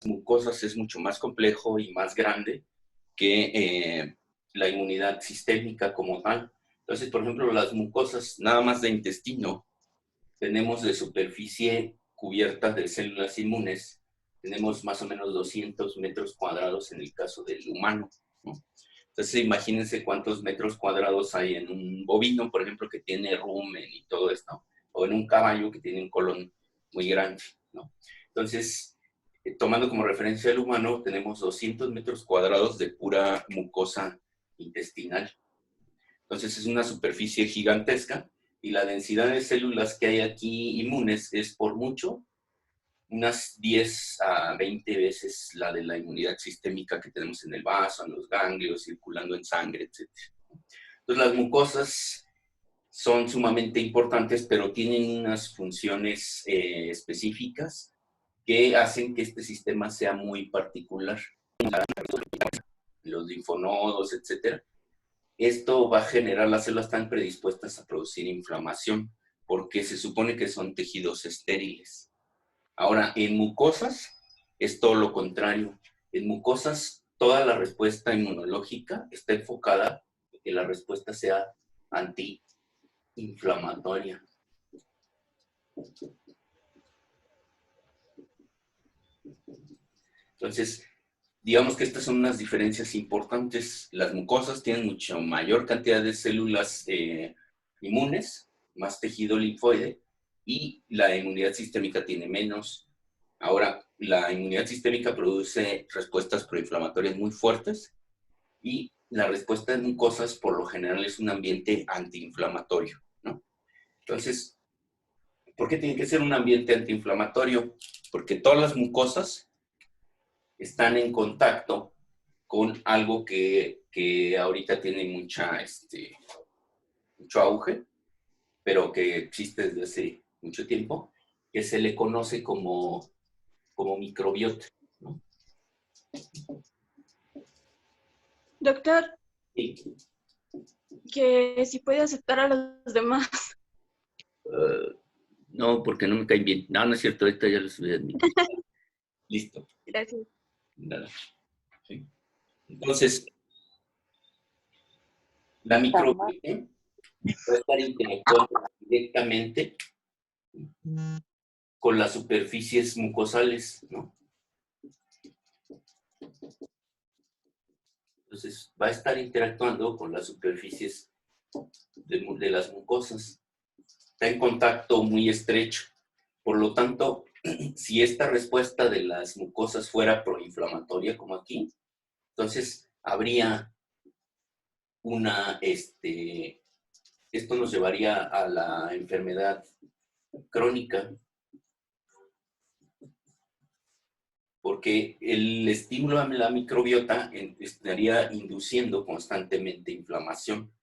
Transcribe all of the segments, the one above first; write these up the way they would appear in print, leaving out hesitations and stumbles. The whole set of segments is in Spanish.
mucosas es mucho más complejo y más grande que la inmunidad sistémica como tal. Entonces, por ejemplo, las mucosas, nada más de intestino, tenemos de superficie cubierta de células inmunes, tenemos más o menos 200 metros cuadrados en el caso del humano, ¿no? Entonces, imagínense cuántos metros cuadrados hay en un bovino, por ejemplo, que tiene rumen y todo esto, o en un caballo que tiene un colon muy grande, ¿no? Entonces, tomando como referencia al humano, tenemos 200 metros cuadrados de pura mucosa intestinal. Entonces, es una superficie gigantesca y la densidad de células que hay aquí inmunes es por mucho unas 10 a 20 veces la de la inmunidad sistémica que tenemos en el vaso, en los ganglios, circulando en sangre, etc. Entonces, las mucosas son sumamente importantes, pero tienen unas funciones específicas que hacen que este sistema sea muy particular. Los linfonodos, etcétera. Esto va a generar, las células están predispuestas a producir inflamación, porque se supone que son tejidos estériles. Ahora, en mucosas es todo lo contrario. En mucosas, toda la respuesta inmunológica está enfocada en que la respuesta sea antiinflamatoria. Entonces, digamos que estas son unas diferencias importantes. Las mucosas tienen mucho mayor cantidad de células inmunes, más tejido linfoide, y la inmunidad sistémica tiene menos. Ahora, la inmunidad sistémica produce respuestas proinflamatorias muy fuertes y la respuesta en mucosas por lo general es un ambiente antiinflamatorio, ¿no? Entonces, ¿por qué tiene que ser un ambiente antiinflamatorio? Porque todas las mucosas están en contacto con algo que ahorita tiene mucho auge, pero que existe desde hace mucho tiempo, que se le conoce como microbiota, ¿no? Doctor, Sí. que si puede aceptar a los demás. No, porque no me caen bien. No, no es cierto, ahorita ya lo subí a admitir. Listo. Gracias. Nada. Sí. Entonces, la microbiota va a estar interactuando directamente con las superficies mucosales, ¿no? Entonces, va a estar interactuando con las superficies de las mucosas. Está en contacto muy estrecho. Por lo tanto, si esta respuesta de las mucosas fuera proinflamatoria, como aquí, entonces habría esto nos llevaría a la enfermedad crónica, porque el estímulo a la microbiota estaría induciendo constantemente inflamación,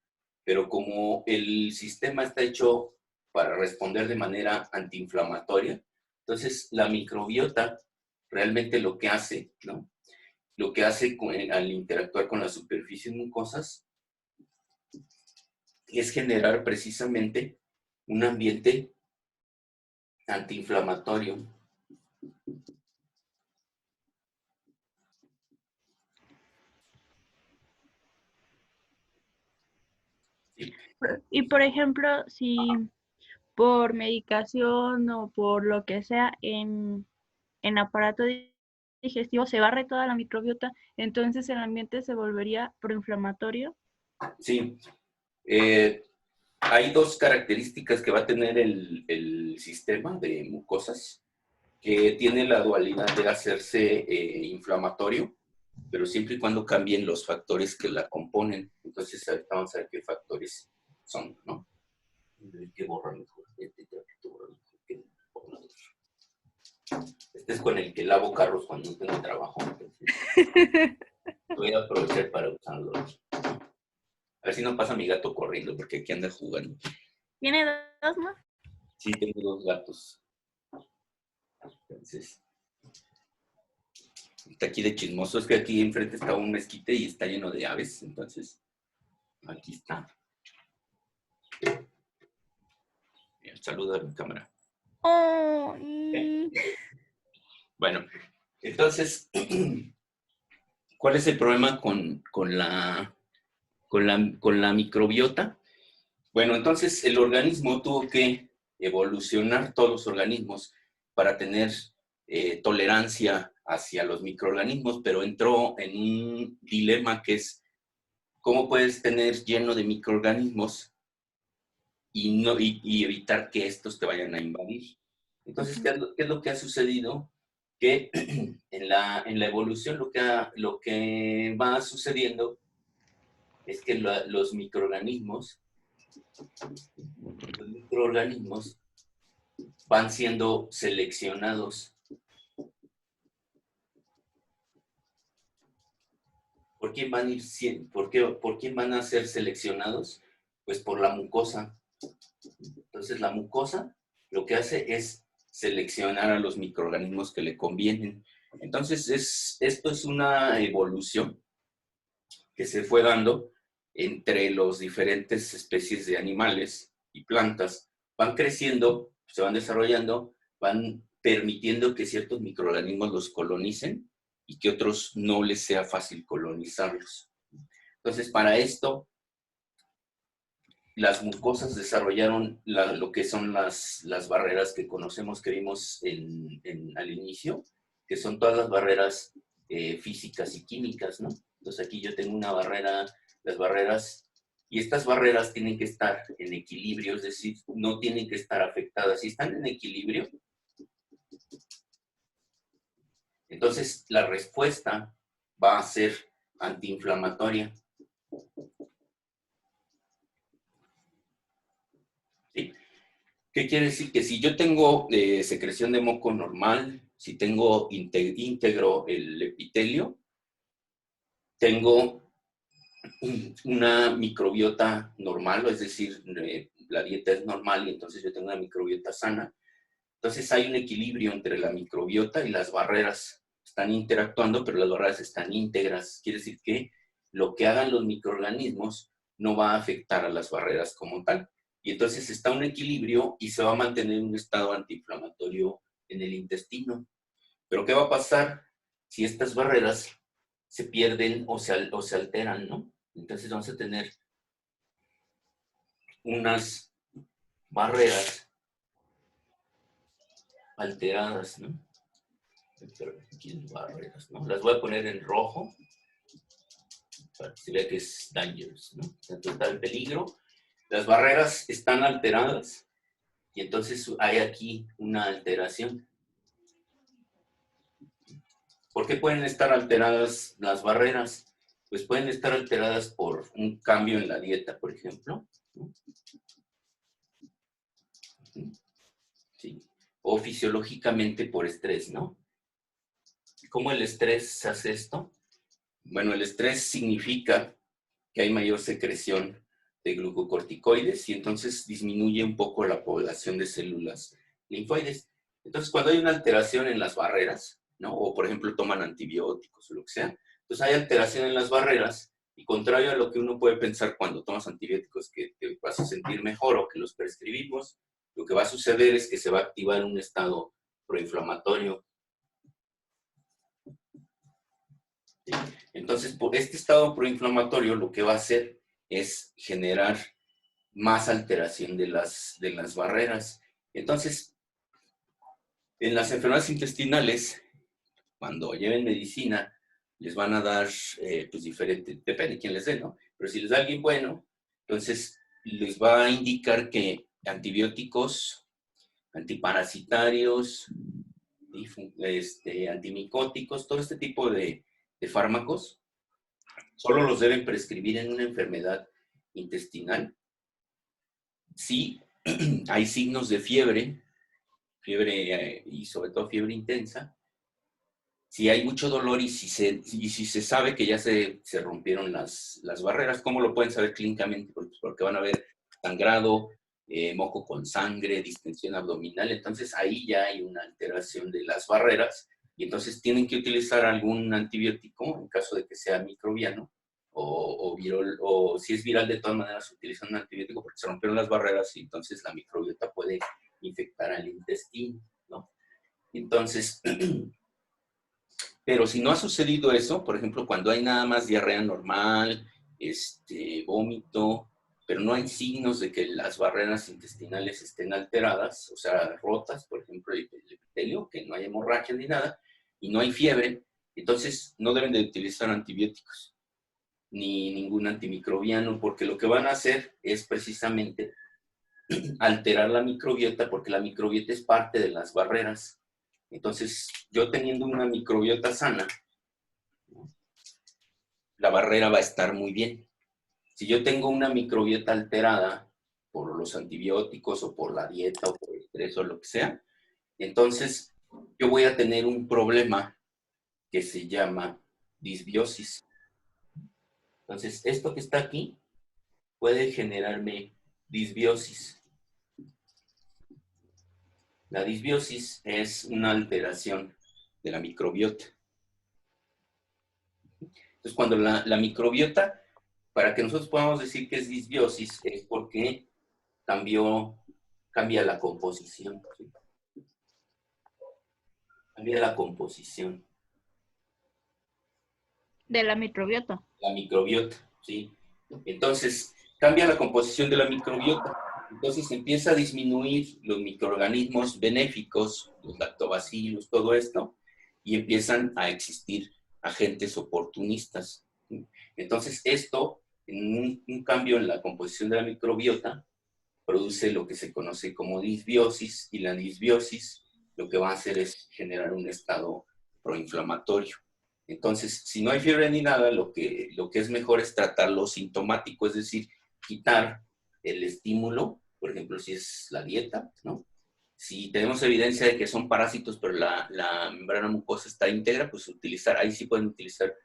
pero como el sistema está hecho para responder de manera antiinflamatoria, entonces la microbiota realmente lo que hace, ¿no? Lo que hace al interactuar con las superficies mucosas es generar precisamente un ambiente antiinflamatorio. ¿Sí? Y por ejemplo, si por medicación o por lo que sea en aparato digestivo se barre toda la microbiota, entonces el ambiente se volvería proinflamatorio. Sí. Hay dos características que va a tener el sistema de mucosas, que tiene la dualidad de hacerse inflamatorio, pero siempre y cuando cambien los factores que la componen. Entonces, ahorita vamos a ver qué factores son, ¿no? Que borran mejor. Este es con el que lavo carros cuando no tengo trabajo. Entonces, voy a aprovechar para usarlo. A ver si no pasa mi gato corriendo, porque aquí anda jugando. ¿Tiene dos más? Sí, tengo dos gatos. Entonces, está aquí de chismoso. Es que aquí enfrente está un mezquite y está lleno de aves. Entonces, aquí está. Bien, saluda a mi cámara. Oh, Bueno, Entonces, ¿cuál es el problema con la microbiota? Bueno, entonces el organismo tuvo que evolucionar, todos los organismos, para tener tolerancia hacia los microorganismos, pero entró en un dilema que es, ¿cómo puedes tener lleno de microorganismos y evitar que estos te vayan a invadir? Entonces, ¿qué es lo que ha sucedido? Que en la evolución lo que va sucediendo es que los microorganismos van siendo seleccionados. ¿Por quién van a ir, por quién van a ser seleccionados? Pues por la mucosa. Entonces la mucosa lo que hace es seleccionar a los microorganismos que le convienen. Entonces esto es una evolución que se fue dando entre las diferentes especies de animales y plantas. Van creciendo, se van desarrollando, van permitiendo que ciertos microorganismos los colonicen y que otros no les sea fácil colonizarlos. Entonces, para esto, las mucosas desarrollaron lo que son las barreras que conocemos, que vimos al inicio, que son todas las barreras físicas y químicas, ¿no? Entonces aquí yo tengo una barrera, las barreras, y estas barreras tienen que estar en equilibrio, es decir, no tienen que estar afectadas. Si están en equilibrio, entonces la respuesta va a ser antiinflamatoria. ¿Sí? ¿Qué quiere decir? Que si yo tengo secreción de moco normal, si tengo íntegro el epitelio, tengo una microbiota normal, es decir, la dieta es normal y entonces yo tengo una microbiota sana. Entonces hay un equilibrio entre la microbiota y las barreras. Están interactuando, pero las barreras están íntegras. Quiere decir que lo que hagan los microorganismos no va a afectar a las barreras como tal. Y entonces está un equilibrio y se va a mantener un estado antiinflamatorio en el intestino. Pero ¿qué va a pasar si estas barreras se pierden o se alteran, ¿no? Entonces vamos a tener unas barreras alteradas, ¿no? Aquí barreras, ¿no? Las voy a poner en rojo para que se vea que es dangerous, ¿no? Entonces está el peligro. Las barreras están alteradas y entonces hay aquí una alteración. ¿Por qué pueden estar alteradas las barreras? Pues pueden estar alteradas por un cambio en la dieta, por ejemplo, ¿no? ¿Sí? O fisiológicamente por estrés, ¿no? ¿Cómo el estrés hace esto? Bueno, el estrés significa que hay mayor secreción de glucocorticoides y entonces disminuye un poco la población de células linfoides. Entonces, cuando hay una alteración en las barreras, ¿no? O por ejemplo toman antibióticos o lo que sea, entonces hay alteración en las barreras y contrario a lo que uno puede pensar cuando tomas antibióticos que te vas a sentir mejor o que los prescribimos, lo que va a suceder es que se va a activar un estado proinflamatorio. Entonces, por este estado proinflamatorio lo que va a hacer es generar más alteración de las barreras. Entonces, en las enfermedades intestinales, cuando lleven medicina, les van a dar, pues diferente, depende de quién les dé, ¿no? Pero si les da alguien bueno, entonces les va a indicar que antibióticos, antiparasitarios, antimicóticos, todo este tipo de fármacos, solo los deben prescribir en una enfermedad intestinal. Sí, hay signos de fiebre y sobre todo fiebre intensa. Si hay mucho dolor y si se sabe que ya se rompieron las barreras, ¿cómo lo pueden saber clínicamente? Porque van a ver sangrado, moco con sangre, distensión abdominal. Entonces ahí ya hay una alteración de las barreras y entonces tienen que utilizar algún antibiótico en caso de que sea microbiano o viral, o si es viral de todas maneras utilizan un antibiótico porque se rompieron las barreras y entonces la microbiota puede infectar al intestino, ¿no? Entonces, Pero si no ha sucedido eso, por ejemplo, cuando hay nada más diarrea normal, vómito, pero no hay signos de que las barreras intestinales estén alteradas, o sea, rotas, por ejemplo, el epitelio, que no hay hemorragia ni nada, y no hay fiebre, entonces no deben de utilizar antibióticos ni ningún antimicrobiano, porque lo que van a hacer es precisamente alterar la microbiota, porque la microbiota es parte de las barreras. Entonces, yo teniendo una microbiota sana, la barrera va a estar muy bien. Si yo tengo una microbiota alterada por los antibióticos o por la dieta o por el estrés o lo que sea, entonces yo voy a tener un problema que se llama disbiosis. Entonces, esto que está aquí puede generarme disbiosis. La disbiosis es una alteración de la microbiota. Entonces, cuando la microbiota, para que nosotros podamos decir que es disbiosis, es porque cambia la composición. ¿Sí? Cambia la composición. De la microbiota. La microbiota, ¿sí? Entonces, cambia la composición de la microbiota. Entonces empieza a disminuir los microorganismos benéficos, los lactobacilos, todo esto, y empiezan a existir agentes oportunistas. ¿Sí? Entonces, esto, en un cambio en la composición de la microbiota, produce lo que se conoce como disbiosis, y la disbiosis lo que va a hacer es generar un estado proinflamatorio. Entonces, si no hay fiebre ni nada, lo que es mejor es tratar lo sintomático, es decir, quitar el estímulo, por ejemplo, si es la dieta, ¿no? Si tenemos evidencia de que son parásitos, pero la membrana mucosa está íntegra, pues ahí sí pueden utilizar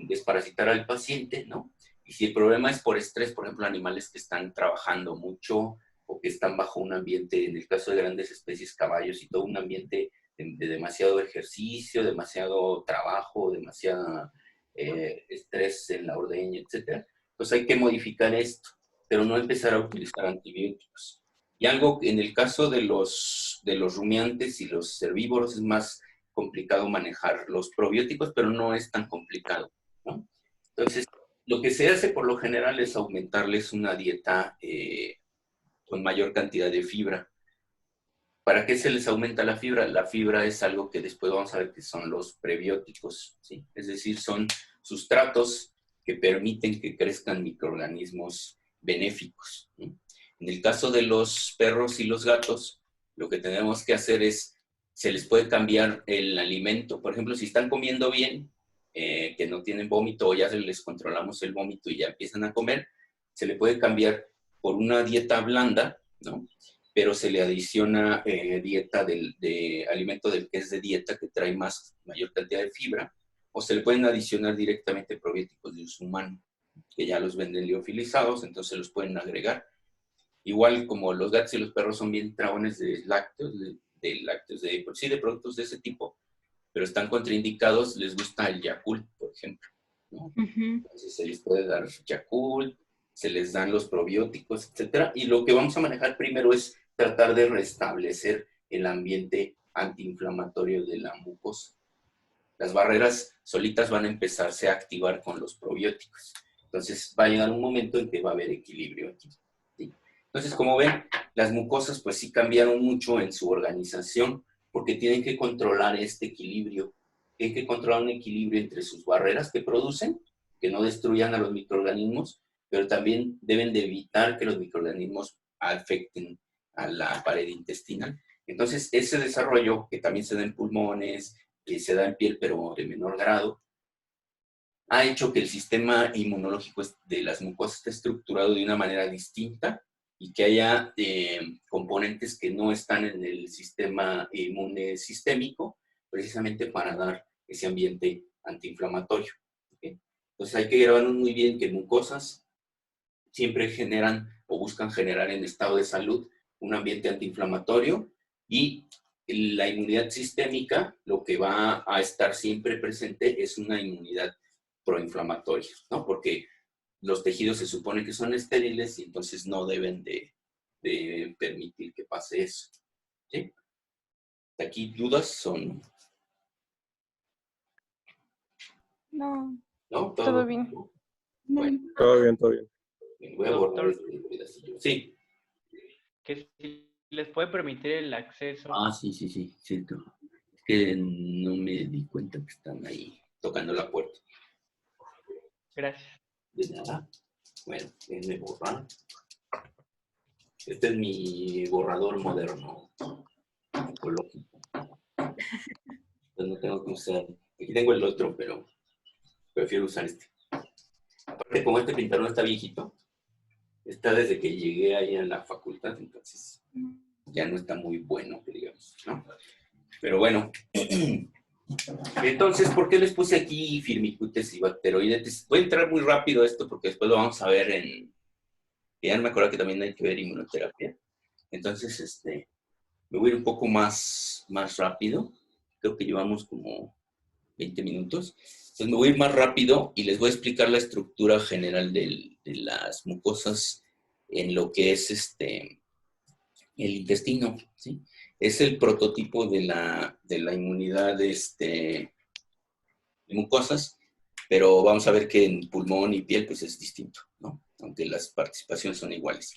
desparasitar al paciente, ¿no? Y si el problema es por estrés, por ejemplo, animales que están trabajando mucho o que están bajo un ambiente, en el caso de grandes especies, caballos y todo un ambiente de demasiado ejercicio, demasiado trabajo, demasiado estrés en la ordeña, etcétera, pues hay que modificar esto, pero no empezar a utilizar antibióticos. Y algo en el caso de los rumiantes y los herbívoros es más complicado manejar los probióticos, pero no es tan complicado, ¿no? Entonces, lo que se hace por lo general es aumentarles una dieta con mayor cantidad de fibra. ¿Para qué se les aumenta la fibra? La fibra es algo que después vamos a ver que son los prebióticos, ¿sí? Es decir, son sustratos que permiten que crezcan microorganismos benéficos, ¿no? En el caso de los perros y los gatos, lo que tenemos que hacer es, se les puede cambiar el alimento. Por ejemplo, si están comiendo bien, que no tienen vómito o ya se les controlamos el vómito y ya empiezan a comer, se le puede cambiar por una dieta blanda, ¿no? Pero se le adiciona dieta de alimento del que es de dieta, que trae mayor cantidad de fibra, o se le pueden adicionar directamente probióticos de uso humano, que ya los venden liofilizados, entonces los pueden agregar. Igual como los gatos y los perros son bien tragones de lácteos, sí, de productos de ese tipo, pero están contraindicados, les gusta el Yakult, por ejemplo, ¿no? Entonces se les puede dar Yakult, se les dan los probióticos, etcétera, y lo que vamos a manejar primero es tratar de restablecer el ambiente antiinflamatorio de la mucosa. Las barreras solitas van a empezarse a activar con los probióticos. Entonces va a llegar un momento en que va a haber equilibrio aquí, ¿sí? Entonces, como ven, las mucosas pues sí cambiaron mucho en su organización porque tienen que controlar este equilibrio. Tienen que controlar un equilibrio entre sus barreras que producen, que no destruyan a los microorganismos, pero también deben de evitar que los microorganismos afecten a la pared intestinal. Entonces, ese desarrollo, que también se da en pulmones, que se da en piel, pero de menor grado, ha hecho que el sistema inmunológico de las mucosas esté estructurado de una manera distinta y que haya componentes que no están en el sistema inmune sistémico, precisamente para dar ese ambiente antiinflamatorio. ¿Okay? Entonces hay que grabarnos muy bien que mucosas siempre generan o buscan generar en estado de salud un ambiente antiinflamatorio, y la inmunidad sistémica lo que va a estar siempre presente es una inmunidad proinflamatoria, ¿no? Porque los tejidos se supone que son estériles y entonces no deben de permitir que pase eso, ¿sí? ¿Aquí dudas son? No, ¿No? Todo bien. Bueno, Todo bien, todo bien. voy a borrar Doctor. este pedacillo. Sí. Que si les puede permitir el acceso. Sí, cierto. Es que no me di cuenta que están ahí tocando la puerta. Gracias. De nada. Bueno, déjenme borrar. Este es mi borrador moderno, ecológico. Entonces no tengo que usar. Aquí tengo el otro, pero prefiero usar este. Aparte, como este pintador está viejito, está desde que llegué ahí a la facultad, entonces ya no está muy bueno, que digamos, ¿no? Pero bueno. Entonces, ¿por qué les puse aquí firmicutes y bacteroidetes? Voy a entrar muy rápido a esto porque después lo vamos a ver en... Ya no me acuerdo que también hay que ver inmunoterapia. Entonces, me voy a ir un poco más rápido. Creo que llevamos como 20 minutos. Entonces me voy a ir más rápido y les voy a explicar la estructura general de las mucosas en lo que es el intestino, ¿sí? Es el prototipo de la inmunidad de mucosas, pero vamos a ver que en pulmón y piel pues es distinto, ¿no? Aunque las participaciones son iguales.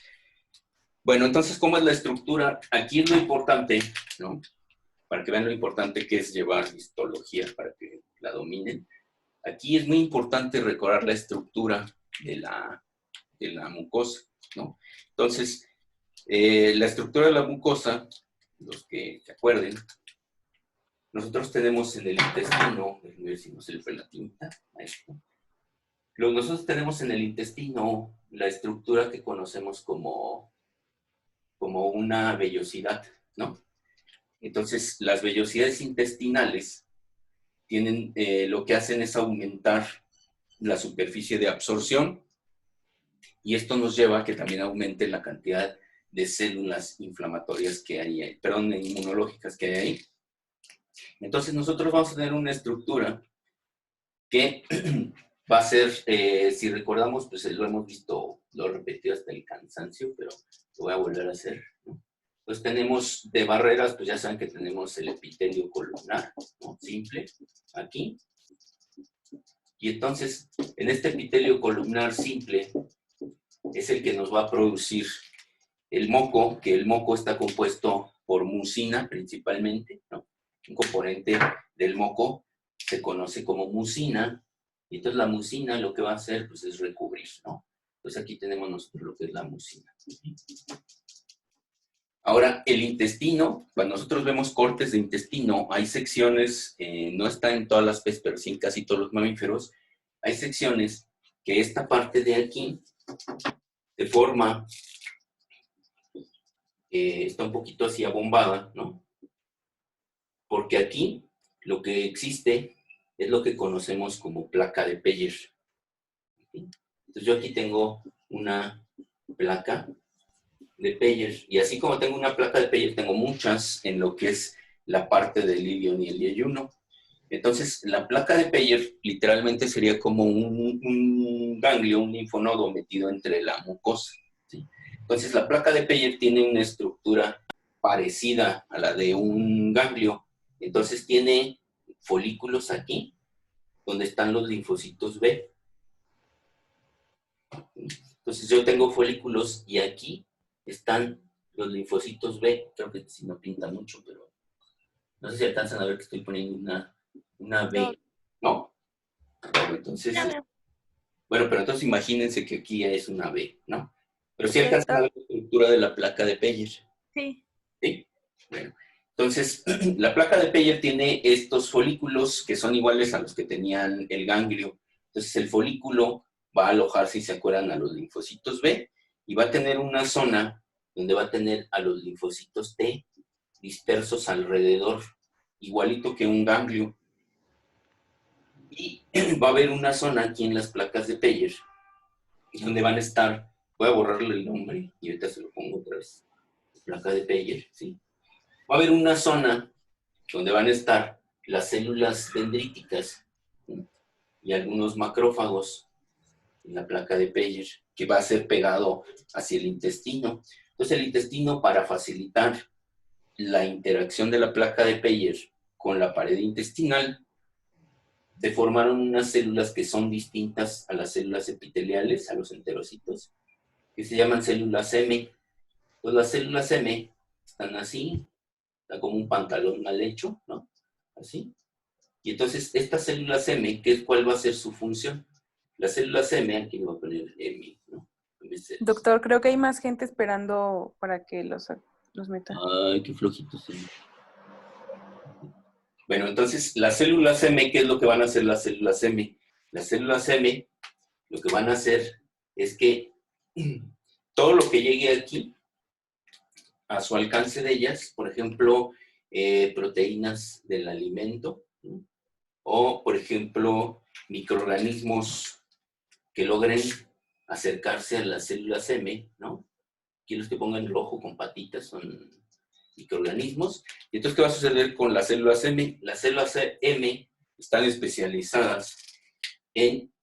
Bueno, entonces, ¿cómo es la estructura? Aquí es lo importante, ¿no? Para que vean lo importante que es llevar histología para que la dominen. Aquí es muy importante recordar la estructura de la mucosa, ¿no? Entonces, la estructura de la mucosa, los que se acuerden, nosotros tenemos en el intestino, déjenme ver si no se le fue la tinta a esto. Nosotros tenemos en el intestino la estructura que conocemos como una vellosidad, ¿no? Entonces, las vellosidades intestinales tienen, lo que hacen es aumentar la superficie de absorción y esto nos lleva a que también aumente la cantidad de células inflamatorias que hay, perdón, inmunológicas que hay ahí. Entonces, nosotros vamos a tener una estructura que va a ser, si recordamos, pues lo hemos visto, lo he repetido hasta el cansancio, pero lo voy a volver a hacer, ¿no? Pues tenemos de barreras, pues ya saben que tenemos el epitelio columnar, ¿no? Simple, aquí. Y entonces, en este epitelio columnar simple, es el que nos va a producir el moco, que el moco está compuesto por mucina principalmente, ¿no? Un componente del moco se conoce como mucina, y entonces la mucina lo que va a hacer pues, es recubrir, ¿no? Entonces aquí tenemos nosotros lo que es la mucina. Ahora, el intestino, cuando nosotros vemos cortes de intestino, hay secciones, no está en todas las especies, pero sí en casi todos los mamíferos, hay secciones que esta parte de aquí se forma, está un poquito así abombada, ¿no? Porque aquí lo que existe es lo que conocemos como placa de Peyer. Entonces yo aquí tengo una placa de Peyer, y así como tengo una placa de Peyer, tengo muchas en lo que es la parte del ilion y el yeyuno. Entonces, la placa de Peyer literalmente sería como un ganglio, un linfonodo metido entre la mucosa, ¿sí? Entonces, la placa de Peyer tiene una estructura parecida a la de un ganglio. Entonces, tiene folículos aquí, donde están los linfocitos B. Entonces, yo tengo folículos y aquí están los linfocitos B. Creo que si no pinta mucho, pero no sé si alcanzan a ver que estoy poniendo una B, ¿no? Bueno, entonces, pero entonces imagínense que aquí es una B, ¿no? Pero sí alcanzan a ver la estructura de la placa de Peyer. Sí. ¿Sí? Bueno, entonces, la placa de Peyer tiene estos folículos que son iguales a los que tenían el ganglio. Entonces, el folículo va a alojar, si se acuerdan, a los linfocitos B y va a tener una zona donde va a tener a los linfocitos T dispersos alrededor, igualito que un ganglio. Y va a haber una zona aquí en las placas de Peyer donde van a estar, voy a borrarle el nombre y ahorita se lo pongo otra vez, placa de Peyer, ¿sí? Va a haber una zona donde van a estar las células dendríticas, ¿sí? Y algunos macrófagos en la placa de Peyer, que va a ser pegado hacia el intestino. Entonces el intestino, para facilitar la interacción de la placa de Peyer con la pared intestinal, se formaron unas células que son distintas a las células epiteliales, a los enterocitos, que se llaman células M. Pues las células M están así, están como un pantalón mal hecho, ¿no? Así. Y entonces, estas células M, ¿cuál va a ser su función? Las células M, aquí me voy a poner M, ¿no? Doctor, creo que hay más gente esperando para que los metan. Ay, qué flojito se ve. Bueno, entonces, las células M, ¿qué es lo que van a hacer las células M? Las células M, lo que van a hacer es que todo lo que llegue aquí, a su alcance de ellas, por ejemplo, proteínas del alimento, ¿no? O, por ejemplo, microorganismos que logren acercarse a las células M, ¿no? Aquí los que pongan rojo con patitas son microorganismos. Y entonces, ¿qué va a suceder con las células M? Las células M están especializadas en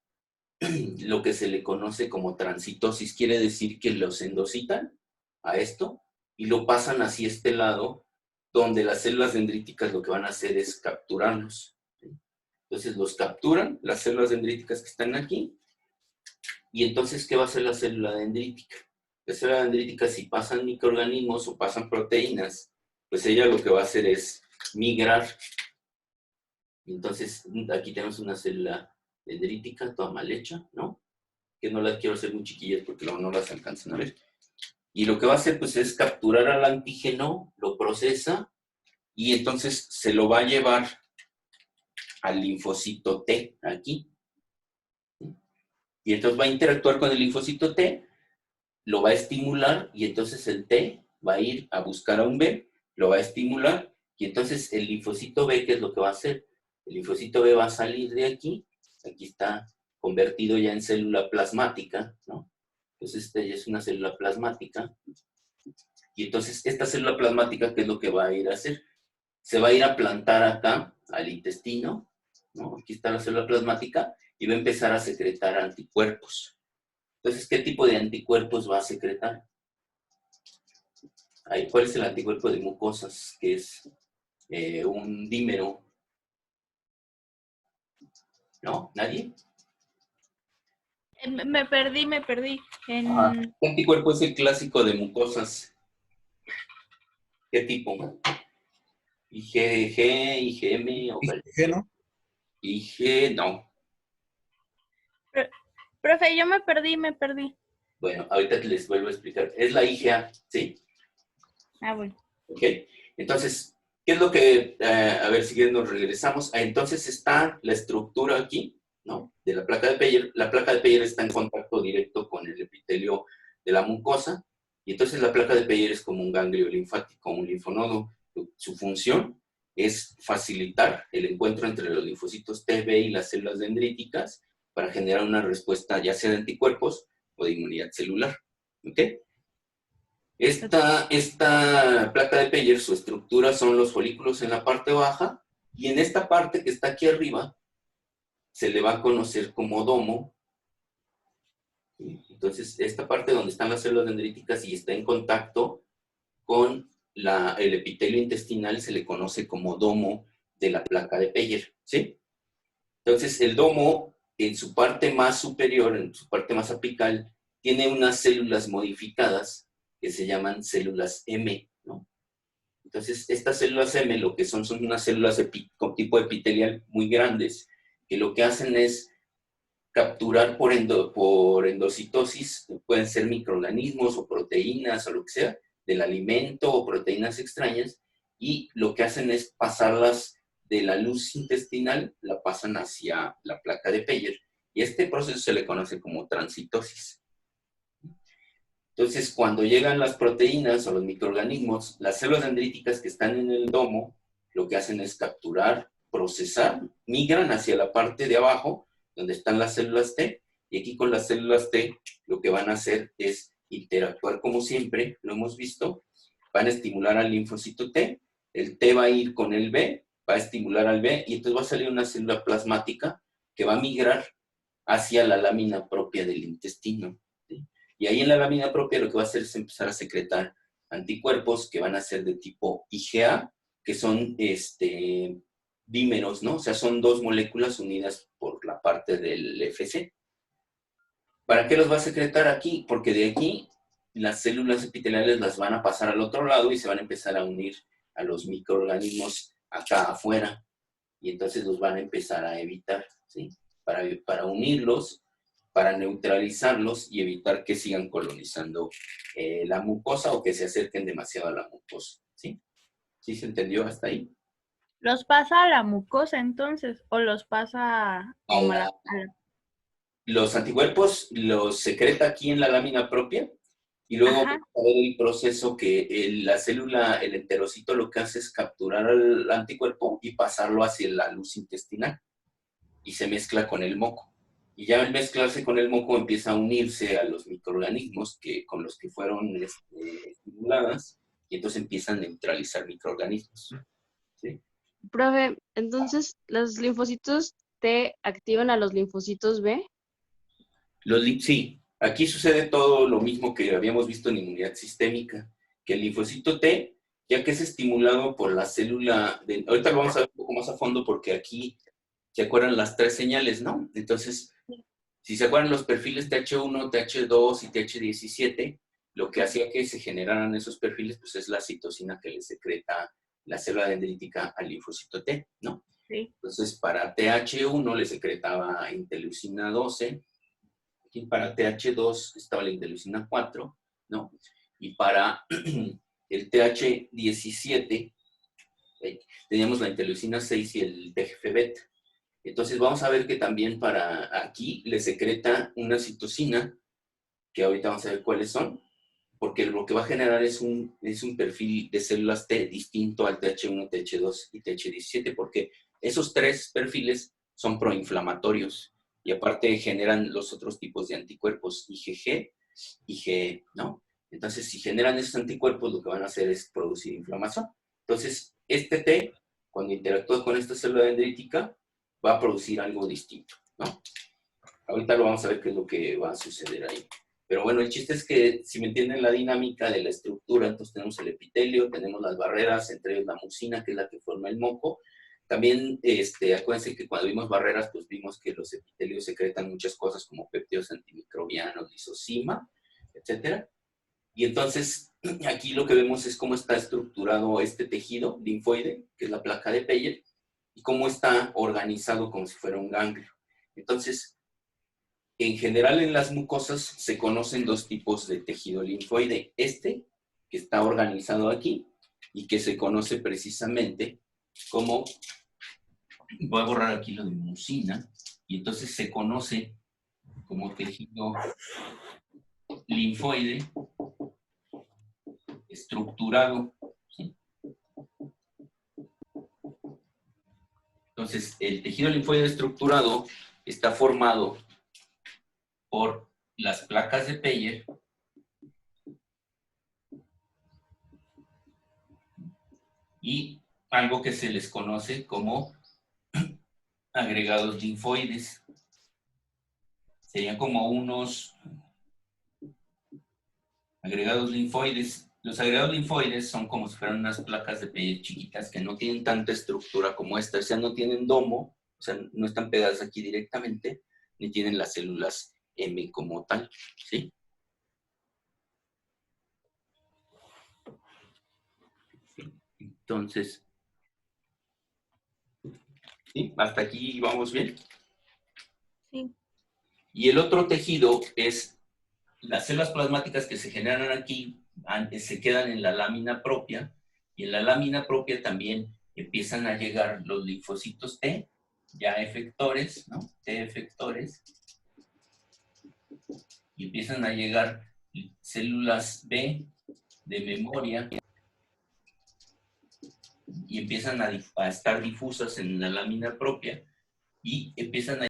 lo que se le conoce como transitosis. Quiere decir que los endocitan a esto y lo pasan hacia este lado, donde las células dendríticas lo que van a hacer es capturarlos. Entonces los capturan, las células dendríticas que están aquí, y entonces, ¿qué va a hacer la célula dendrítica? La célula dendrítica, si pasan microorganismos o pasan proteínas, pues ella lo que va a hacer es migrar. Entonces, aquí tenemos una célula dendrítica toda mal hecha, ¿no? Que no las quiero hacer muy chiquillas porque luego no las alcanzan a ver. Y lo que va a hacer, pues, es capturar al antígeno, lo procesa, y entonces se lo va a llevar al linfocito T, aquí. Y entonces va a interactuar con el linfocito T, lo va a estimular, y entonces el T va a ir a buscar a un B, lo va a estimular, y entonces el linfocito B, ¿qué es lo que va a hacer? El linfocito B va a salir de aquí está convertido ya en célula plasmática, ¿no? Entonces esta ya es una célula plasmática, y entonces esta célula plasmática, ¿qué es lo que va a ir a hacer? Se va a ir a plantar acá, al intestino, ¿no? Aquí está la célula plasmática, y va a empezar a secretar anticuerpos. Entonces, ¿qué tipo de anticuerpos va a secretar? ¿Cuál es el anticuerpo de mucosas? Que es un dímero. ¿No? ¿Nadie? Me perdí. ¿Qué anticuerpo es el clásico de mucosas? ¿Qué tipo? IgG, IgM o IgG, ¿no? IG, no. Profe, yo me perdí. Bueno, ahorita les vuelvo a explicar. Es la IgA, ¿sí? Bueno. Ok. Entonces, ¿qué es lo que, a ver si nos regresamos? Entonces está la estructura aquí, ¿no? De la placa de Peyer. La placa de Peyer está en contacto directo con el epitelio de la mucosa, y entonces la placa de Peyer es como un ganglio linfático, un linfonodo. Su función es facilitar el encuentro entre los linfocitos T, B y las células dendríticas para generar una respuesta ya sea de anticuerpos o de inmunidad celular. ¿Ok? Esta placa de Peyer, su estructura son los folículos en la parte baja, y en esta parte que está aquí arriba se le va a conocer como domo. Entonces, esta parte donde están las células dendríticas y está en contacto con el epitelio intestinal se le conoce como domo de la placa de Peyer, ¿sí? Entonces, el domo, en su parte más superior, en su parte más apical, tiene unas células modificadas que se llaman células M, ¿no? Entonces, estas células M lo que son unas células con tipo epitelial muy grandes, que lo que hacen es capturar por endocitosis, pueden ser microorganismos o proteínas o lo que sea, del alimento o proteínas extrañas, y lo que hacen es pasarlas de la luz intestinal, la pasan hacia la placa de Peyer, y este proceso se le conoce como transitosis. Entonces, cuando llegan las proteínas o los microorganismos, las células dendríticas que están en el domo, lo que hacen es capturar, procesar, migran hacia la parte de abajo, donde están las células T, y aquí con las células T lo que van a hacer es interactuar como siempre, lo hemos visto, van a estimular al linfocito T, el T va a ir con el B, va a estimular al B, y entonces va a salir una célula plasmática que va a migrar hacia la lámina propia del intestino, ¿sí? Y ahí en la lámina propia lo que va a hacer es empezar a secretar anticuerpos que van a ser de tipo IgA, que son dímeros, ¿no? O sea, son dos moléculas unidas por la parte del Fc. ¿Para qué los va a secretar aquí? Porque de aquí las células epiteliales las van a pasar al otro lado y se van a empezar a unir a los microorganismos acá afuera. Y entonces los van a empezar a evitar, ¿sí? Para unirlos, para neutralizarlos y evitar que sigan colonizando la mucosa o que se acerquen demasiado a la mucosa, ¿sí? ¿Sí se entendió hasta ahí? ¿Los pasa a la mucosa entonces? ¿O los pasa como Los anticuerpos los secreta aquí en la lámina propia y luego Ajá. vamos a ver el proceso que la célula, el enterocito, lo que hace es capturar al anticuerpo y pasarlo hacia la luz intestinal y se mezcla con el moco. Y ya al mezclarse con el moco empieza a unirse a los microorganismos con los que fueron estimuladas y entonces empiezan a neutralizar microorganismos. ¿Sí? Profe, entonces, ¿los linfocitos T activan a los linfocitos B? Sí, aquí sucede todo lo mismo que habíamos visto en inmunidad sistémica, que el linfocito T, ya que es estimulado por la célula, ahorita lo vamos a ver un poco más a fondo porque aquí se acuerdan las tres señales, ¿no? Entonces, si se acuerdan los perfiles TH1, TH2 y TH17, lo que hacía que se generaran esos perfiles, pues es la citocina que le secreta la célula dendrítica al linfocito T, ¿no? Sí. Entonces, para TH1 le secretaba interleucina 12, aquí para TH2 estaba la interleucina 4, ¿no? Y para el TH17 teníamos la interleucina 6 y el TGF-beta. Entonces vamos a ver que también para aquí le secreta una citocina, que ahorita vamos a ver cuáles son, porque lo que va a generar es un perfil de células T distinto al TH1, TH2 y TH17, porque esos tres perfiles son proinflamatorios y aparte generan los otros tipos de anticuerpos, IgG, IgE, ¿no? Entonces, si generan esos anticuerpos, lo que van a hacer es producir inflamación. Entonces, este T, cuando interactúa con esta célula dendrítica, va a producir algo distinto, ¿no? Ahorita lo vamos a ver qué es lo que va a suceder ahí. Pero bueno, el chiste es que, si me entienden la dinámica de la estructura, entonces tenemos el epitelio, tenemos las barreras, entre ellos la mucina, que es la que forma el moco. También, acuérdense que cuando vimos barreras, pues vimos que los epitelios secretan muchas cosas como péptidos antimicrobianos, lisozima, etcétera. Y entonces, aquí lo que vemos es cómo está estructurado este tejido linfoide, que es la placa de Peyer, y cómo está organizado como si fuera un ganglio. Entonces, en general en las mucosas se conocen dos tipos de tejido linfoide. Este, que está organizado aquí, y que se conoce precisamente como, voy a borrar aquí lo de mucina, y entonces se conoce como tejido linfoide estructurado, ¿sí? Entonces, el tejido linfoide estructurado está formado por las placas de Peyer y algo que se les conoce como agregados linfoides. Serían como unos agregados linfoides. Los agregados linfoides son como si fueran unas placas de Peyer chiquitas que no tienen tanta estructura como esta, o sea, no tienen domo, o sea, no están pegadas aquí directamente, ni tienen las células M como tal, ¿sí? Entonces, ¿sí? Hasta aquí vamos bien. Sí. Y el otro tejido es las células plasmáticas que se generan aquí, se quedan en la lámina propia, y en la lámina propia también empiezan a llegar los linfocitos T, ya efectores, ¿no? T efectores, y empiezan a llegar células B de memoria, y empiezan a estar difusas en la lámina propia, y empiezan a